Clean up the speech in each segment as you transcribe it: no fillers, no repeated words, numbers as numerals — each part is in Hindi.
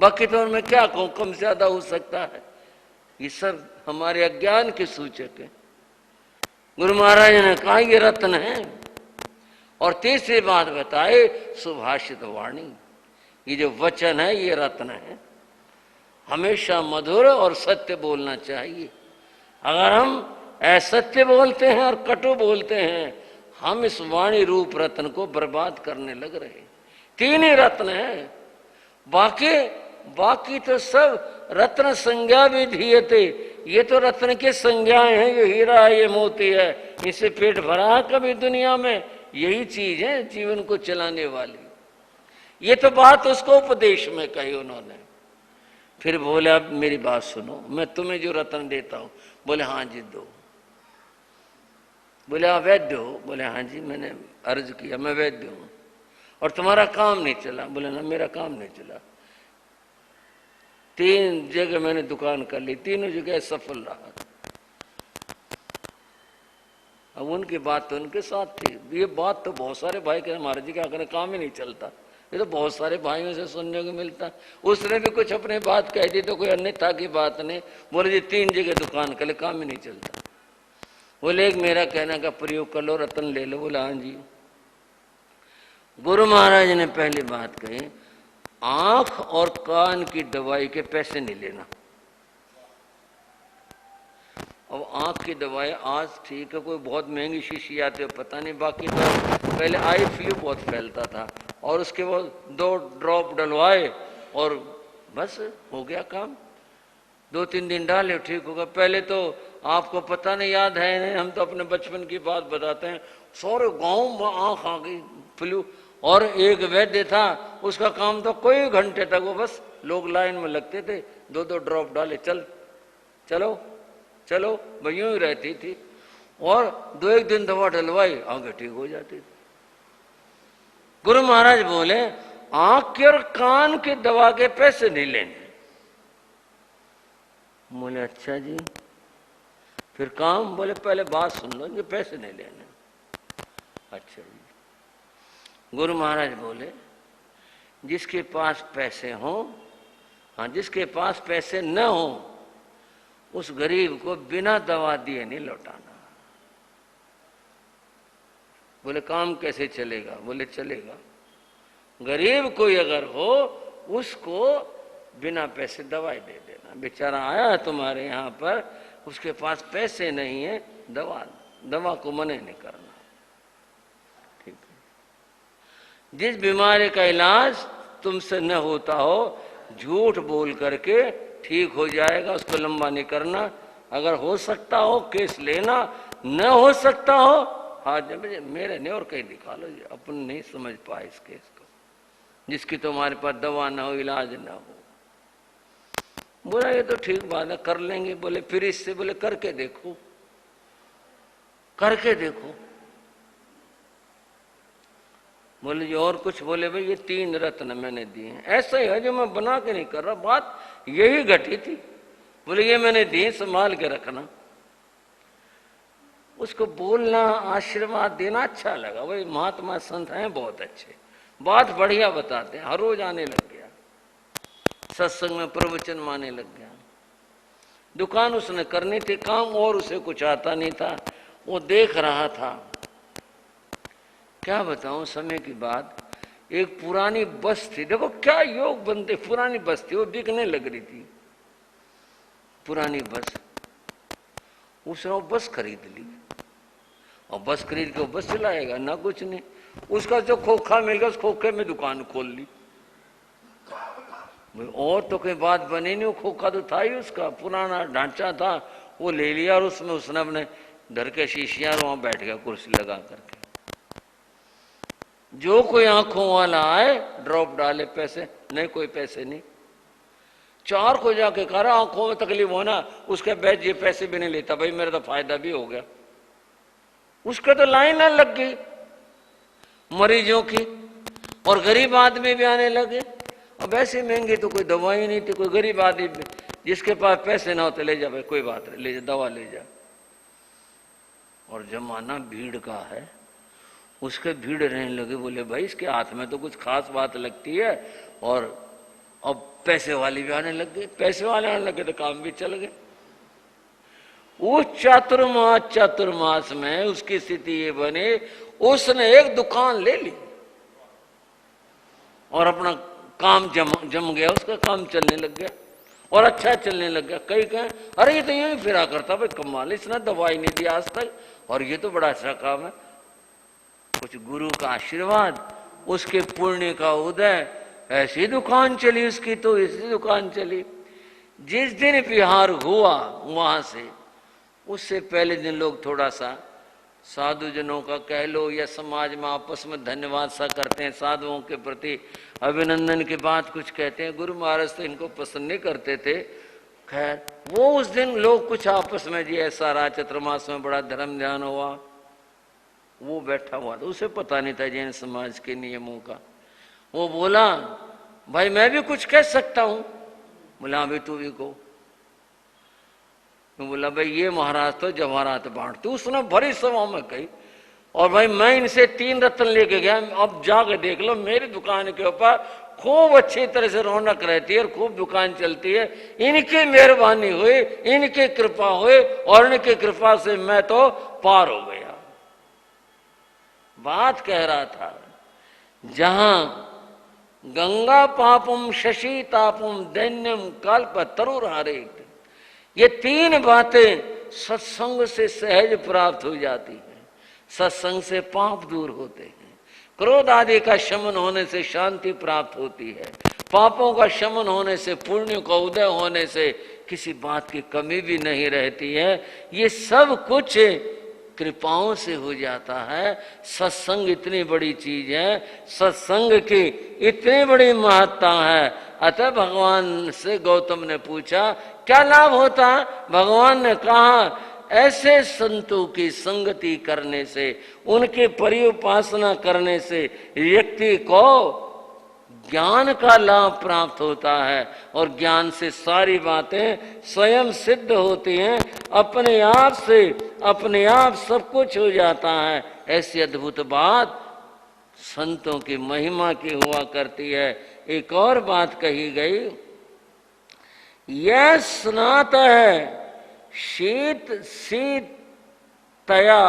बाकी तो उनमें क्या कहूं, कम से ज्यादा हो सकता है। ये सब हमारे अज्ञान के सूचक है। गुरु महाराज ने कहा ये रत्न है। और तीसरी बात बताए, सुभाषित वाणी, ये जो वचन है ये रत्न है। हमेशा मधुर और सत्य बोलना चाहिए। अगर हम असत्य बोलते हैं और कटु बोलते हैं, हम इस वाणी रूप रत्न को बर्बाद करने लग रहे। तीन ही रत्न है, बाकी तो सब रत्न संज्ञा भी धीयते। ये तो रत्न की संज्ञाएं हैं, ये हीरा है, ये मोती है, इससे पेट भरा है कभी दुनिया में? यही चीज है जीवन को चलाने वाली। ये तो बात उसको उपदेश में कही उन्होंने। फिर बोले अब मेरी बात सुनो, मैं तुम्हें जो रत्न देता हूं। बोले हाँ जी दो। बोले आप वैद्य हो? बोले हाँ जी, मैंने अर्ज किया मैं वैद्य हूं। और तुम्हारा काम नहीं चला? बोले ना, मेरा काम नहीं चला। 3 जगह मैंने दुकान कर ली, तीनों जगह सफल रहा। अब उनकी बात तो उनके साथ थी, ये बात तो बहुत सारे भाई कह महाराज जी क्या करें, काम ही नहीं चलता। ये तो बहुत सारे भाइयों से सुनने को मिलता। उसने भी कुछ अपनी बात कह दी तो कोई अन्यथा की बात नहीं। बोले जी 3 जगह दुकान कर ले, काम ही नहीं चलता। बोले एक मेरा कहने का प्रयोग कर लो, रत्न ले लो। बोला हाँ जी। गुरु महाराज ने पहली बात कही, आंख और कान की दवाई के पैसे नहीं लेना। अब आंख की दवाई आज ठीक है, कोई बहुत महंगी शीशी आती है पता नहीं, बाकी तो पहले आई फ्लू बहुत फैलता था और उसके बाद 2 ड्रॉप डलवाए और बस हो गया काम। 2-3 दिन डाले ठीक होगा। पहले तो आपको पता नहीं, याद है नहीं, हम तो अपने बचपन की बात बताते हैं, सारे गांव में आंख आ गई फ्लू। और एक वैद्य था, उसका काम तो कोई घंटे तक वो बस लोग लाइन में लगते थे, 2-2 ड्रॉप डाले, चलो चलो यूं ही रहती थी। और 2-1 दिन दवा डलवाई, आगे ठीक हो जाती थी। गुरु महाराज बोले आंख के और कान के दवा के पैसे नहीं लेने। बोले अच्छा जी, फिर काम? बोले पहले बात सुन लो, ये पैसे नहीं लेने। अच्छा जी। गुरु महाराज बोले जिसके पास पैसे हो, हाँ जिसके पास पैसे न हो, उस गरीब को बिना दवा दिए नहीं लौटाना। बोले काम कैसे चलेगा? बोले चलेगा, गरीब कोई अगर हो उसको बिना पैसे दवाई दे देना। बेचारा आया तुम्हारे यहाँ पर, उसके पास पैसे नहीं है, दवा को मना नहीं करना। ठीक है। जिस बीमारी का इलाज तुमसे न होता हो, झूठ बोल करके ठीक हो जाएगा, उसको लंबा नहीं करना। अगर हो सकता हो केस लेना, न हो सकता हो हाथ मेरे नहीं और कहीं दिखा लो। अपन नहीं समझ पाए इस केस को, जिसकी तुम्हारे पास दवा ना हो, इलाज ना हो। बोला ये तो ठीक बात है, कर लेंगे। बोले फिर इससे? बोले करके देखो, करके देखो। बोले जी और कुछ? बोले भाई ये 3 रत्न मैंने दिए हैं, ऐसा ही है जो मैं बना के नहीं कर रहा, बात यही घटी थी। बोले ये मैंने दिए, संभाल के रखना। उसको बोलना, आशीर्वाद देना अच्छा लगा। वही महात्मा संत हैं बहुत अच्छे, बात बढ़िया बताते हैं। हर रोज आने लग गया, सत्संग में प्रवचन माने लग गया। दुकान उसने करनी थी, काम और उसे कुछ आता नहीं था, वो देख रहा था। क्या बताऊं, समय की बात, एक पुरानी बस थी, देखो क्या योग बनते, पुरानी बस थी, वो बिकने लग रही थी पुरानी बस। उसने वो बस खरीद ली और बस खरीद के वो बस चलाएगा ना, कुछ नहीं। उसका जो खोखा मिल गया, उस खोखे में दुकान खोल ली। और तो कोई बात बनी नहीं, वो खोखा तो था ही, उसका पुराना ढांचा था, वो ले लिया और उसमें उसने अपने घर के शीशियां, वहां बैठ गया कुर्सी लगा करके। जो कोई आंखों वाला आए ड्रॉप डाले, पैसे नहीं, कोई पैसे नहीं। 4 को जाके कह रहा आंखों में तकलीफ होना, उसके बैच ये पैसे भी नहीं लेता। भाई मेरा तो फायदा भी हो गया। उसके तो लाइन लग गई मरीजों की, और गरीब आदमी भी आने लगे। अब ऐसी महंगी तो कोई दवाई नहीं थी, कोई गरीब आदमी जिसके पास पैसे ना हो तो ले जा भाई, कोई बात नहीं, ले जा दवा ले जा। और जमाना भीड़ का है, उसके भीड़ रहने लगे। बोले भाई इसके हाथ में तो कुछ खास बात लगती है, और अब पैसे वाले भी आने लग गए, पैसे वाले आने लगे तो काम भी चल गए। उस चातुर्मास में उसकी स्थिति ये बनी, उसने एक दुकान ले ली और अपना काम जम गया, उसका काम चलने लग गया और अच्छा चलने लग गया। कई कहें अरे ये तो यूं ही फिरा करता, भाई कमाल, इसने दवाई नहीं दी आज तक और ये तो बड़ा अच्छा काम है। कुछ गुरु का आशीर्वाद, उसके पुण्य का उदय, ऐसी दुकान चली उसकी, तो ऐसी दुकान चली। जिस दिन बिहार हुआ वहां से, उससे पहले दिन लोग थोड़ा सा साधु जनों का कह लो या समाज में आपस में धन्यवाद सा करते हैं, साधुओं के प्रति अभिनंदन के बाद कुछ कहते हैं। गुरु महाराज तो इनको पसंद नहीं करते थे। खैर वो उस दिन लोग कुछ आपस में जी ऐसा रहा, चतुर्मास में बड़ा धर्म ध्यान हुआ। वो बैठा हुआ था, उसे पता नहीं था जैन समाज के नियमों का। वो बोला भाई मैं भी कुछ कह सकता हूं। बोला अभी तू भी को। बोला भाई ये महाराज तो जवाहरात बांटते, उसने भरी सभा में कही। और भाई मैं इनसे 3 रत्न लेके गया, अब जाके देख लो मेरी दुकान के ऊपर खूब अच्छी तरह से रौनक रहती है और खूब दुकान चलती है। इनकी मेहरबानी हुई, इनकी कृपा हुई और इनकी कृपा से मैं तो पार हो गया। बात कह रहा था जहां गंगा पापम शशि तापम दैन्यम कल्प तरुरारेत, ये 3 बातें सत्संग से सहज प्राप्त हो जाती हैं। सत्संग से पाप दूर होते हैं, क्रोध आदि का शमन होने से शांति प्राप्त होती है, पापों का शमन होने से, पुण्य का उदय होने से किसी बात की कमी भी नहीं रहती है। ये सब कुछ कृपाओं से हो जाता है। सत्संग इतनी बड़ी चीज है, सत्संग की इतनी बड़ी महत्ता है। अतः भगवान से गौतम ने पूछा क्या लाभ होता? भगवान ने कहा ऐसे संतों की संगति करने से, उनके परिउपासना करने से व्यक्ति को ज्ञान का लाभ प्राप्त होता है और ज्ञान से सारी बातें स्वयं सिद्ध होती हैं, अपने आप से अपने आप सब कुछ हो जाता है। ऐसी अद्भुत बात संतों की महिमा की हुआ करती है। एक और बात कही गई, यह स्नात है शीत तया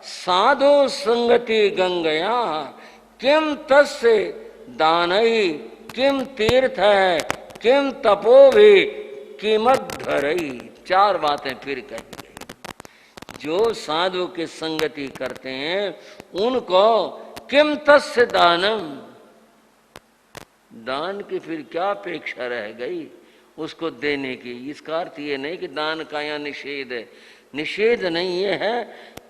साधो संगति गंगया, किम तस्य दानई किम तीर्थ है किम तपो भी किमध्वरई। 4 बातें फिर कही गई। जो साधु की संगति करते हैं उनको किम तस्य दानम, दान की फिर क्या अपेक्षा रह गई उसको देने की। इसका अर्थ ये नहीं कि दान का यहाँ निषेध है, निषेध नहीं ये है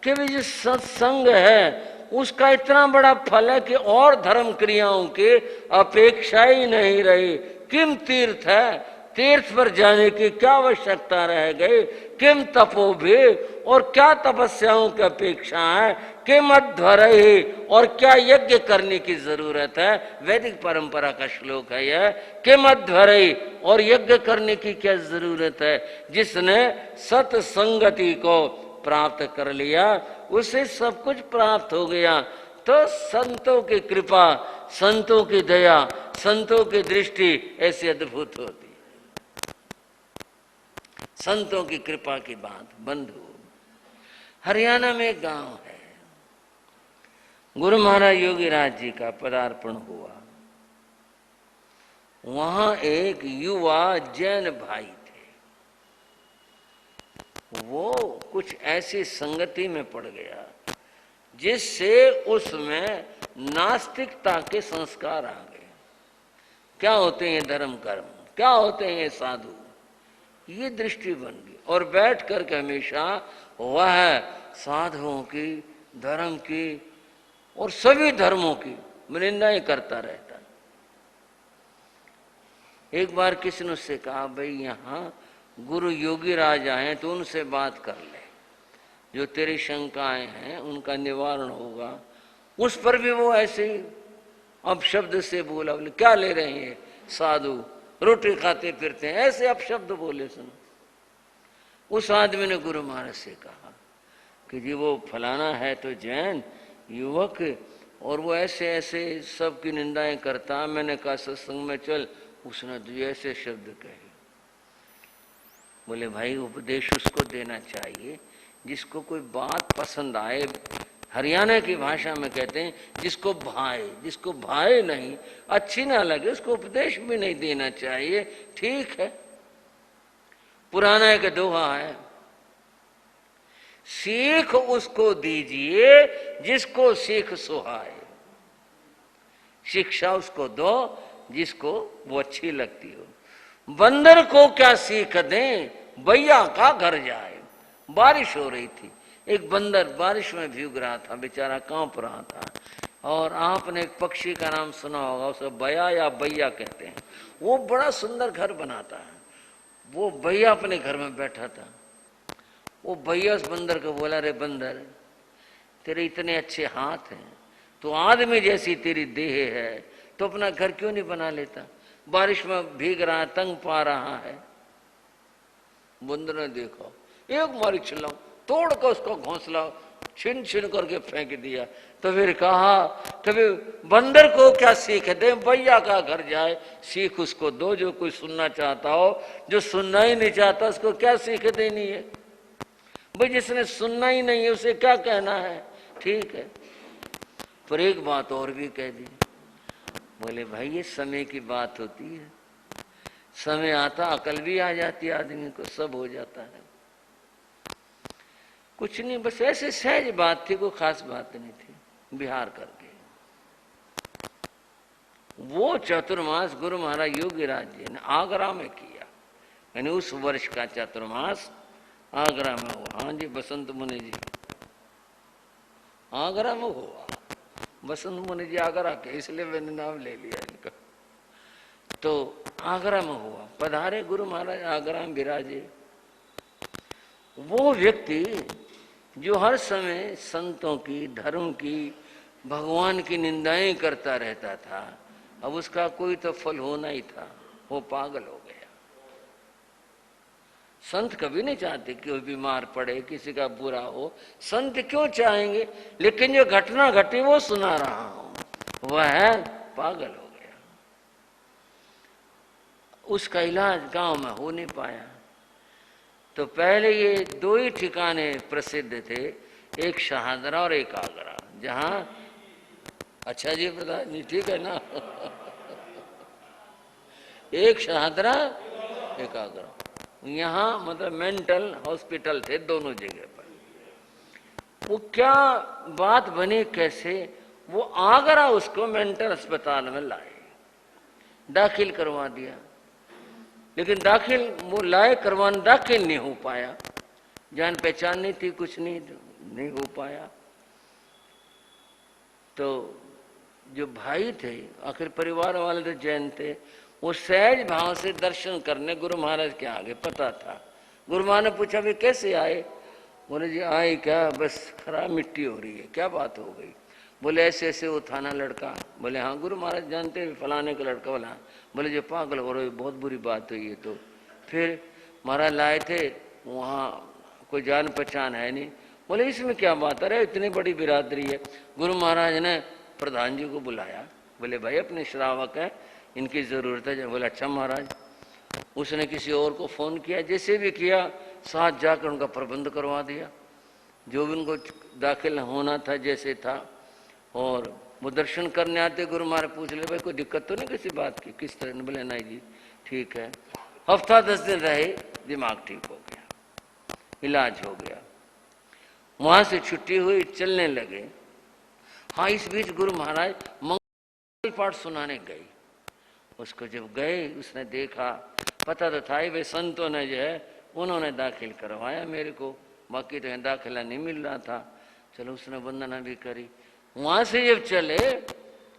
कि जो सत्संग है उसका इतना बड़ा फल है कि और धर्म क्रियाओं की अपेक्षा ही नहीं रही। किम तीर्थ है, तीर्थ पर जाने की क्या आवश्यकता रह गई, किम तपो भी, और क्या तपस्याओं की अपेक्षा है, किम अध्वरहि, और क्या यज्ञ करने की जरूरत है। वैदिक परंपरा का श्लोक है यह, किम अध्वरहि, और यज्ञ करने की क्या जरूरत है। जिसने सत्संगति को प्राप्त कर लिया उसे सब कुछ प्राप्त हो गया। तो संतों की कृपा, संतों की दया, संतों की दृष्टि ऐसी अद्भुत होती है। संतों की कृपा की बात। बंधु, हरियाणा में एक गांव है, गुरु महाराज योगीराज जी का पदार्पण हुआ। वहां एक युवा जैन भाई थे। वो कुछ ऐसी संगति में पड़ गया जिससे उसमें नास्तिकता के संस्कार आ गए। क्या होते हैं धर्म कर्म, क्या होते हैं साधु, ये दृष्टि बन गई। और बैठ करके हमेशा वह साधुओं की, धर्म की और सभी धर्मों की निंदा ही करता रहता। एक बार किसी ने उससे कहा भाई यहाँ गुरु योगीराज आए तो उनसे बात कर ले, जो तेरी शंकाएं हैं उनका निवारण होगा। उस पर भी वो ऐसे ही अपशब्द से बोला। बोले क्या ले रहे हैं साधु, रोटी खाते फिरते हैं, ऐसे अपशब्द बोले। सुनो, उस आदमी ने गुरु महाराज से कहा कि जी वो फलाना है तो जैन युवक, और वो ऐसे ऐसे सबकी निंदाएं करता। मैंने कहा सत्संग में चल, उसने तो ऐसे शब्द कहे। बोले भाई उपदेश उसको देना चाहिए जिसको कोई बात पसंद आए। हरियाणा की भाषा में कहते हैं जिसको भाए, जिसको भाए नहीं, अच्छी ना लगे, उसको उपदेश भी नहीं देना चाहिए। ठीक है, पुराना एक दोहा है, सीख उसको दीजिए जिसको सीख सुहाए। शिक्षा उसको दो जिसको वो अच्छी लगती हो। बंदर को क्या सीख दें, भैया का घर जाए। बारिश हो रही थी, एक बंदर बारिश में भीग रहा था, बेचारा कांप रहा था। और आपने एक पक्षी का नाम सुना होगा, उसे बया या बैया कहते हैं। वो बड़ा सुंदर घर बनाता है। वो बैया अपने घर में बैठा था। वो भैया उस बंदर को बोला, रे बंदर, तेरे इतने अच्छे हाथ हैं, तो आदमी जैसी तेरी देह है, तो अपना घर क्यों नहीं बना लेता? बारिश में भीग रहा है, तंग पा रहा है। बंदर ने देखा, एक मारी चिल्लाऊं, तोड़ कर उसका घोंसला छिन छिन करके फेंक दिया। तो फिर कहा, तो फिर बंदर को क्या सीख दे, भैया का घर जाए। सीख उसको दो जो कोई सुनना चाहता हो, जो सुनना ही नहीं चाहता उसको क्या सीख देनी है भाई? जिसने सुनना ही नहीं है उसे क्या कहना है? ठीक है, पर एक बात और भी कह दी। बोले भाई ये समय की बात होती है, समय आता अकल भी आ जाती है आदमी को, सब हो जाता है। कुछ नहीं, बस ऐसे सहज बात थी, कोई खास बात नहीं थी। बिहार करके वो चतुर्मास गुरु महाराज योगीराज जी ने आगरा में किया, यानी उस वर्ष का चतुर्मास आगरा में हुआ। हाँ जी, बसंत मुनि जी आगरा में हुआ। बसंत मुनि जी आगरा के, इसलिए मैंने नाम ले लिया इनका। तो आगरा में हुआ, पधारे गुरु महाराज आगरा में विराजे। वो व्यक्ति जो हर समय संतों की, धर्म की, भगवान की निंदाएं करता रहता था, अब उसका कोई तो फल होना ही था। वो पागल हो गया। संत कभी नहीं चाहते कि कोई बीमार पड़े, किसी का बुरा हो। संत क्यों चाहेंगे? लेकिन जो घटना घटी वो सुना रहा हूं, वह पागल हो गया। उसका इलाज गांव में हो नहीं पाया। तो पहले ये दो ही ठिकाने प्रसिद्ध थे, एक शहादरा और एक आगरा, जहां, अच्छा जी प्रधान जी, ठीक है ना एक शहादरा एक आगरा। यहाँ मतलब मेंटल हॉस्पिटल थे दोनों जगह पर। वो क्या बात बनी, कैसे? वो आगरा उसको मेंटल अस्पताल में लाए, दाखिल करवा दिया। लेकिन दाखिल वो लाए, करवाने दाखिल नहीं हो पाया। जान पहचान नहीं थी, कुछ नहीं हो पाया। तो जो भाई थे, आखिर परिवार वाले तो जैन थे, वो सहज भाव से दर्शन करने गुरु महाराज के आगे, पता था। गुरु महाराज ने पूछा भी कैसे आए? बोले जी आए क्या, बस खराब मिट्टी हो रही है। क्या बात हो गई? बोले ऐसे ऐसे वो था ना लड़का। बोले हाँ गुरु महाराज जानते हैं, फलाने का लड़का। बोला, बोले जो पागल हो रहे, बहुत बुरी बात हुई है। तो फिर महाराज लाए थे, वहाँ कोई जान पहचान है नहीं। बोले इसमें क्या बात है, इतनी बड़ी बिरादरी है। गुरु महाराज ने प्रधान जी को बुलाया। बोले भाई अपने श्रावक हैं, इनकी ज़रूरत है। बोले अच्छा महाराज। उसने किसी और को फ़ोन किया, जैसे भी किया, साथ जाकर उनका प्रबंध करवा दिया, जो भी उनको दाखिल होना था जैसे था। और वो दर्शन करने आते, गुरु महाराज पूछ ले भाई कोई दिक्कत तो नहीं किसी बात की? किस तरह? बोले नहीं जी ठीक है। हफ्ता 10 दिन रहे, दिमाग ठीक हो गया, इलाज हो गया। वहाँ से छुट्टी हुई, चलने लगे। हाँ इस बीच गुरु महाराज मंगल पाठ सुनाने गए। उसको जब गए, उसने देखा, पता तो था ही भाई संतों ने जो है उन्होंने दाखिल करवाया मेरे को, बाकी तो दाखिला नहीं मिल रहा था। चलो उसने वंदना भी करी। वहां से जब चले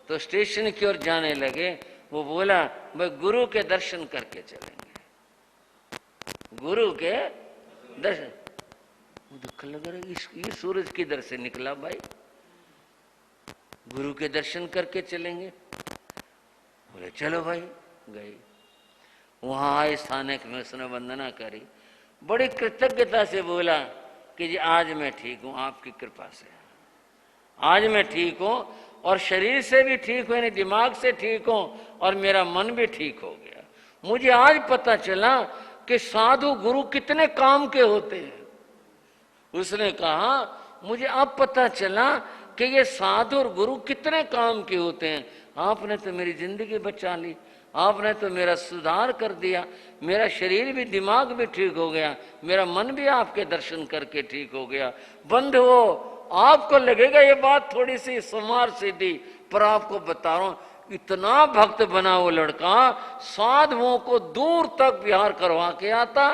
तो स्टेशन की ओर जाने लगे। वो बोला भाई गुरु के दर्शन करके चलेंगे, गुरु के दर्शन। वो दुख लग रहा, ये सूरज किधर से निकला भाई? गुरु के दर्शन करके चलेंगे। बोले चलो भाई। गए, वहां आए, स्थानक में उसने वंदना करी, बड़ी कृतज्ञता से बोला कि जी आज मैं ठीक हूं, आपकी कृपा से आज मैं ठीक हूं, और शरीर से भी ठीक हूं, यानी दिमाग से ठीक हूं, और मेरा मन भी ठीक हो गया। मुझे आज पता चला कि साधु गुरु कितने काम के होते हैं। उसने कहा मुझे अब पता चला कि ये साधु और गुरु कितने काम के होते हैं। आपने तो मेरी जिंदगी बचा ली, आपने तो मेरा सुधार कर दिया, मेरा शरीर भी दिमाग भी ठीक हो गया, मेरा मन भी आपके दर्शन करके ठीक हो गया। बंधुओं, आपको लगेगा ये बात थोड़ी सी सुमार सी थी, पर आपको बता रहा हूं इतना भक्त बना वो लड़का, साधुओं को दूर तक विहार करवा के आता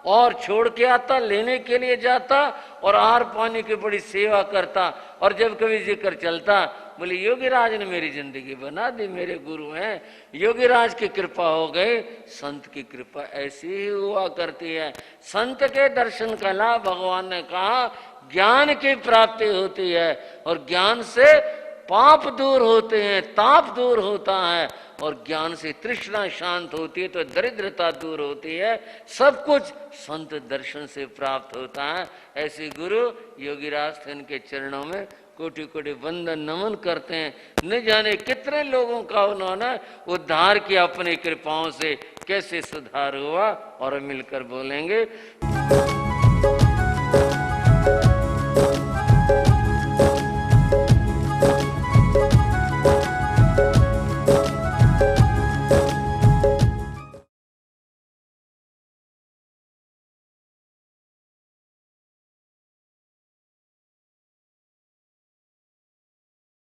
और छोड़ के आता, लेने के लिए जाता और आहार पानी की बड़ी सेवा करता। और जब कभी जिक्र चलता बोले योगीराज ने मेरी जिंदगी बना दी, मेरे गुरु हैं, योगीराज की कृपा हो गई। संत की कृपा ऐसी ही हुआ करती है। संत के दर्शन का लाभ भगवान ने कहा ज्ञान की प्राप्ति होती है, और ज्ञान से पाप दूर होते हैं, ताप दूर होता है, और ज्ञान से तृष्णा शांत होती है तो दरिद्रता दूर होती है। सब कुछ संत दर्शन से प्राप्त होता है। ऐसे गुरु योगीराज थे, इनके चरणों में कोटि कोटि वंदन नमन करते हैं। न जाने कितने लोगों का उन्होंने उद्धार किया अपनी कृपाओं से, कैसे सुधार हुआ और मिलकर बोलेंगे।